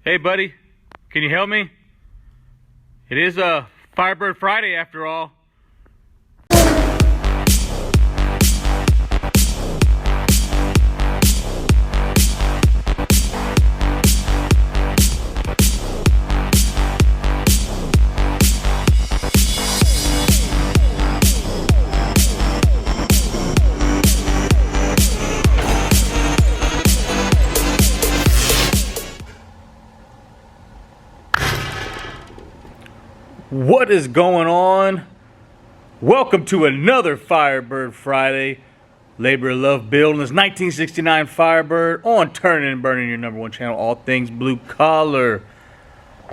Hey buddy, can you help me? It is a Firebird Friday after all. What is going on? Welcome to another Firebird Friday. Labor of Love build on this 1969 Firebird on Turnin and Burnin, your #1 channel, all things blue collar.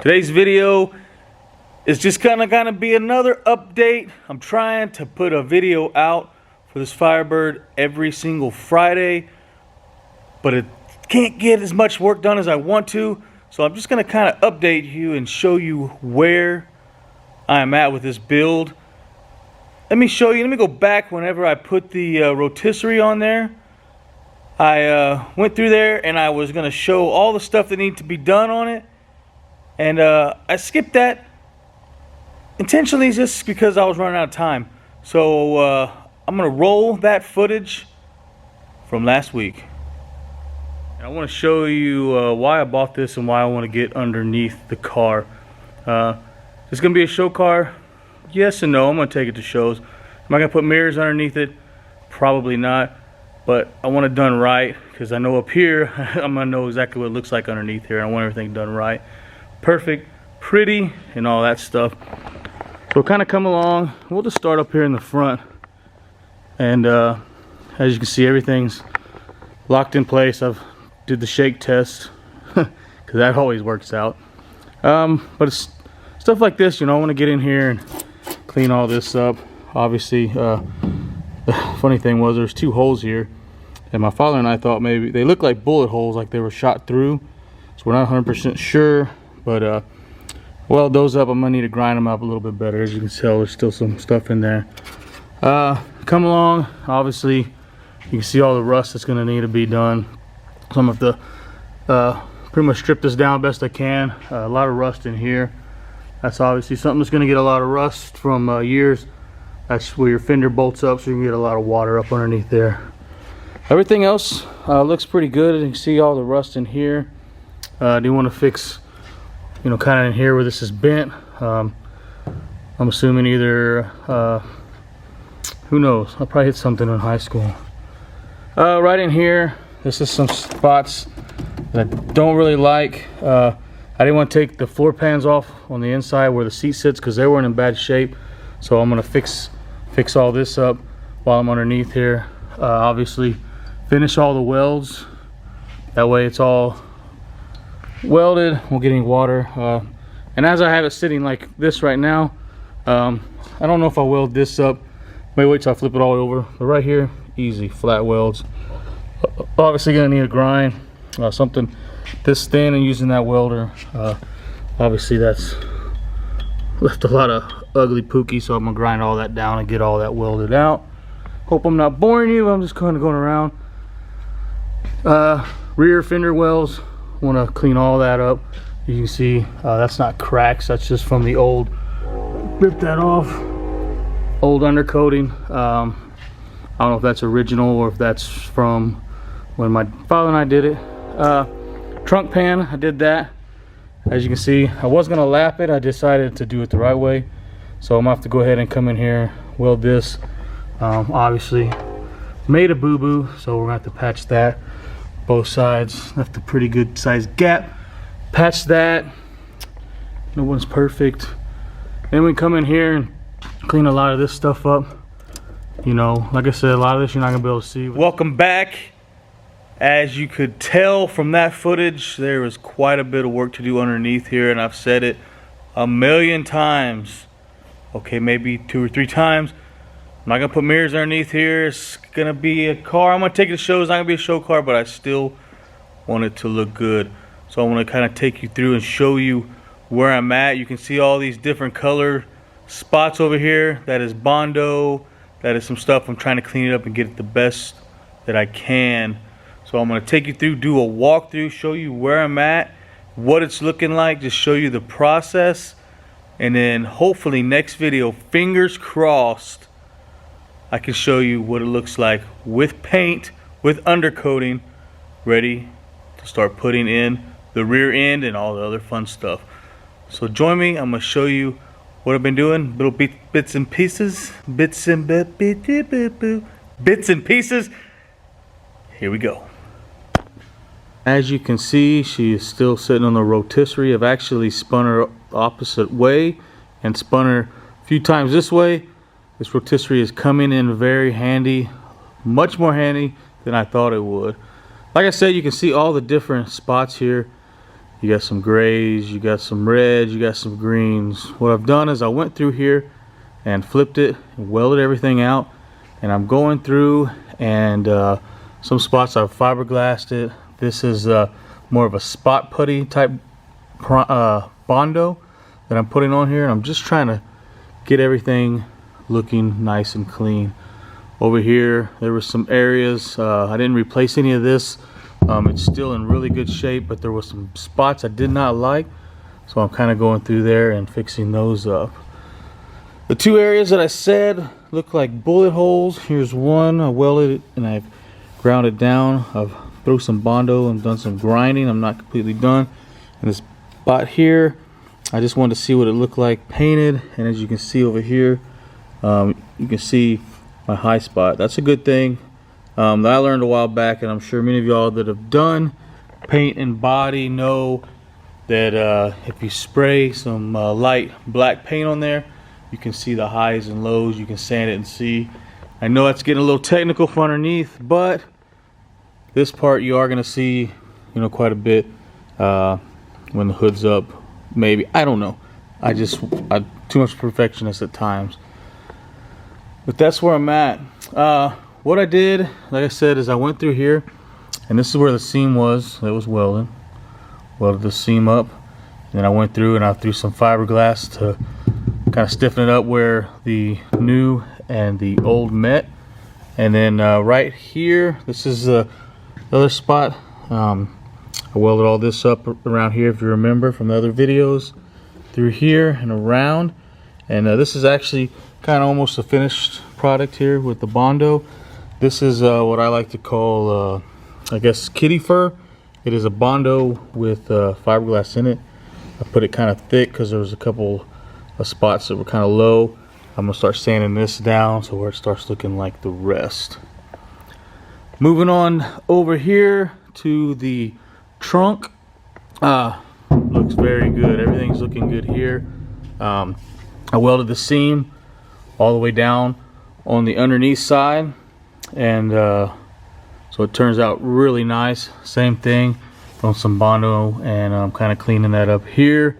Today's video is just gonna be another update. I'm trying to put a video out for this Firebird every single Friday, but it can't get as much work done as I want to. So I'm just gonna kind of update you and show you where I'm at with this build. Let me show you. Let me go back whenever I put the rotisserie on there. I went through there and I was going to show all the stuff that needed to be done on it. And I skipped that intentionally just because I was running out of time. So I'm going to roll that footage from last week. And I want to show you why I bought this and why I want to get underneath the car. It's going to be a show car. Yes and no. I'm going to take it to shows. Am I going to put mirrors underneath it? Probably not. But I want it done right because I know up here I'm going to know exactly what it looks like underneath here. I want everything done right. Perfect, pretty, and all that stuff. So kind of come along. We'll just start up here in the front. And as you can see, everything's locked in place. I've did the shake test because that always works out. But it's stuff like this, you know, I want to get in here and clean all this up. Obviously, the funny thing was there's two holes here, and my father and I thought maybe they look like bullet holes, like they were shot through. So we're not 100% sure, but weld those up. I'm gonna need to grind them up a little bit better. As you can tell, there's still some stuff in there. Come along. Obviously, you can see all the rust that's gonna need to be done. So I'm gonna have to pretty much strip this down best I can. A lot of rust in here. That's obviously something that's going to get a lot of rust from years. That's where your fender bolts up, so you can get a lot of water up underneath there. Everything else looks pretty good. You can see all the rust in here. I do want to fix, you know, kind of in here where this is bent. I'm assuming either, who knows? I'll probably hit something in high school. Right in here, this is some spots that I don't really like. I didn't want to take the floor pans off on the inside where the seat sits because they weren't in bad shape. So I'm going to fix all this up while I'm underneath here. Obviously, finish all the welds. That way it's all welded, won't get any water. And as I have it sitting like this right now, I don't know if I'll weld this up. Maybe wait till I flip it all over. But right here, easy, flat welds. Obviously going to need a grind, something this thin, and using that welder. Obviously that's left a lot of ugly pookie, so I'm gonna grind all that down and get all that welded out. Hope I'm not boring you. I'm just kind of going around. Rear fender wells, want to clean all that up. You can see that's not cracks, that's just from the old, rip that off, old undercoating. I don't know if that's original or if that's from when my father and I did it. Trunk pan, I did that. As you can see, I was gonna lap it. I decided to do it the right way, so I'm gonna have to go ahead and come in here, weld this. Obviously made a boo-boo, so we're gonna have to patch that. Both sides left a pretty good sized gap. Patch that. No one's perfect. Then we come in here and clean a lot of this stuff up. You know, like I said, a lot of this you're not gonna be able to see. Welcome back. As you could tell from that footage, there was quite a bit of work to do underneath here, and I've said it a million times. Okay, maybe 2 or 3 times. I'm not gonna put mirrors underneath here. It's gonna be a car. I'm gonna take it to shows. It's not gonna be a show car, but I still want it to look good. So I want to kind of take you through and show you where I'm at. You can see all these different color spots over here. That is Bondo. That is some stuff I'm trying to clean it up and get it the best that I can. So I'm going to take you through, do a walkthrough, show you where I'm at, what it's looking like, just show you the process, and then hopefully next video, fingers crossed, I can show you what it looks like with paint, with undercoating, ready to start putting in the rear end and all the other fun stuff. So join me, I'm gonna show you what I've been doing, little bits and pieces, bits and pieces. Here we go. As you can see, she is still sitting on the rotisserie. I've actually spun her the opposite way and spun her a few times this way. This rotisserie is coming in very handy, much more handy than I thought it would. Like I said, you can see all the different spots here. You got some grays, you got some reds, you got some greens. What I've done is I went through here and flipped it and welded everything out, and I'm going through, and some spots I've fiberglassed it. This is more of a spot putty type Bondo that I'm putting on here, and I'm just trying to get everything looking nice and clean. Over here there were some areas I didn't replace any of this. It's still in really good shape, but there was some spots I did not like, so I'm kind of going through there and fixing those up. The two areas that I said look like bullet holes, here's one. I welded it and I've ground it down. I've threw some Bondo and done some grinding. I'm not completely done. And this spot here, I just wanted to see what it looked like painted, and as you can see over here, you can see my high spot. That's a good thing that I learned a while back, and I'm sure many of y'all that have done paint and body know that if you spray some light black paint on there, you can see the highs and lows. You can sand it and see. I know it's getting a little technical from underneath, but this part you are going to see, you know, quite a bit when the hood's up. Maybe, I don't know. I'm too much perfectionist at times. But that's where I'm at. What I did, like I said, is I went through here, and this is where the seam was. That was welded the seam up, and then I went through and I threw some fiberglass to kind of stiffen it up where the new and the old met. And then right here, this is the other spot. I welded all this up around here, if you remember from the other videos, through here and around. And this is actually kind of almost a finished product here with the Bondo. This is what I like to call, I guess, kitty fur. It is a Bondo with fiberglass in it. I put it kind of thick because there was a couple of spots that were kind of low. I'm gonna start sanding this down so where it starts looking like the rest. Moving on over here to the trunk. Looks very good. Everything's looking good here. I welded the seam all the way down on the underneath side, and so it turns out really nice. Same thing on some Bondo, and I'm kind of cleaning that up here.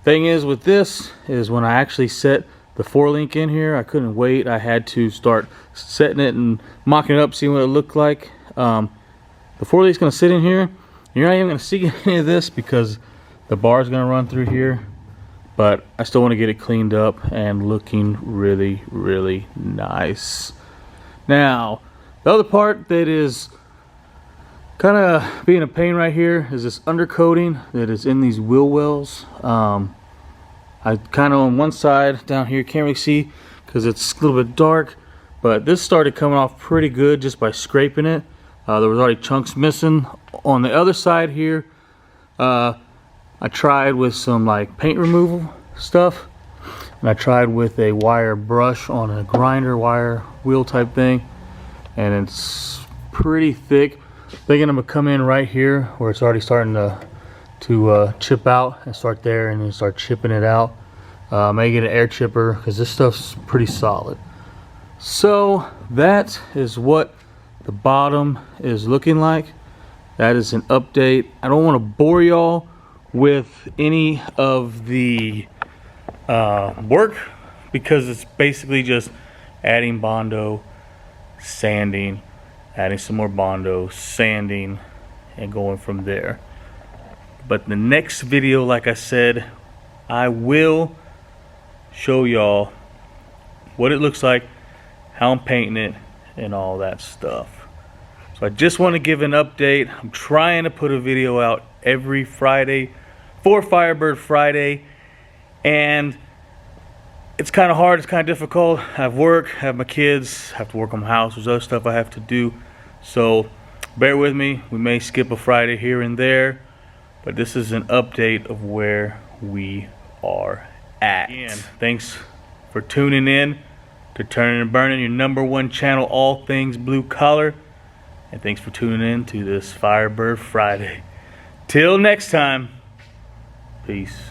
Thing is with this is when I actually set the 4-link in here, I couldn't wait. I had to start setting it and mocking it up, seeing what it looked like. The 4-link's gonna sit in here. You're not even gonna see any of this because the bar is gonna run through here, but I still want to get it cleaned up and looking really, really nice. Now, the other part that is kind of being a pain right here is this undercoating that is in these wheel wells. I kind of on one side down here, can't really see because it's a little bit dark, but this started coming off pretty good just by scraping it. There was already chunks missing. On the other side here, I tried with some like paint removal stuff, and I tried with a wire brush on a grinder wire wheel type thing, and it's pretty thick. Thinking I'm gonna come in right here where it's already starting to chip out, and start there and then start chipping it out. May get an air chipper because this stuff's pretty solid. So that is what the bottom is looking like. That is an update. I don't want to bore y'all with any of the work because it's basically just adding Bondo, sanding, adding some more Bondo, sanding, and going from there. But the next video, like I said, I will show y'all what it looks like, how I'm painting it, and all that stuff. So I just want to give an update. I'm trying to put a video out every Friday for Firebird Friday, and it's kind of hard, it's kind of difficult. I have work, I have my kids, have to work on my house, there's other stuff I have to do. So bear with me, we may skip a Friday here and there, but this is an update of where we are at. Again, thanks for tuning in to Turnin and Burnin, your #1 channel, all things blue collar. And thanks for tuning in to this Firebird Friday. Till next time, peace.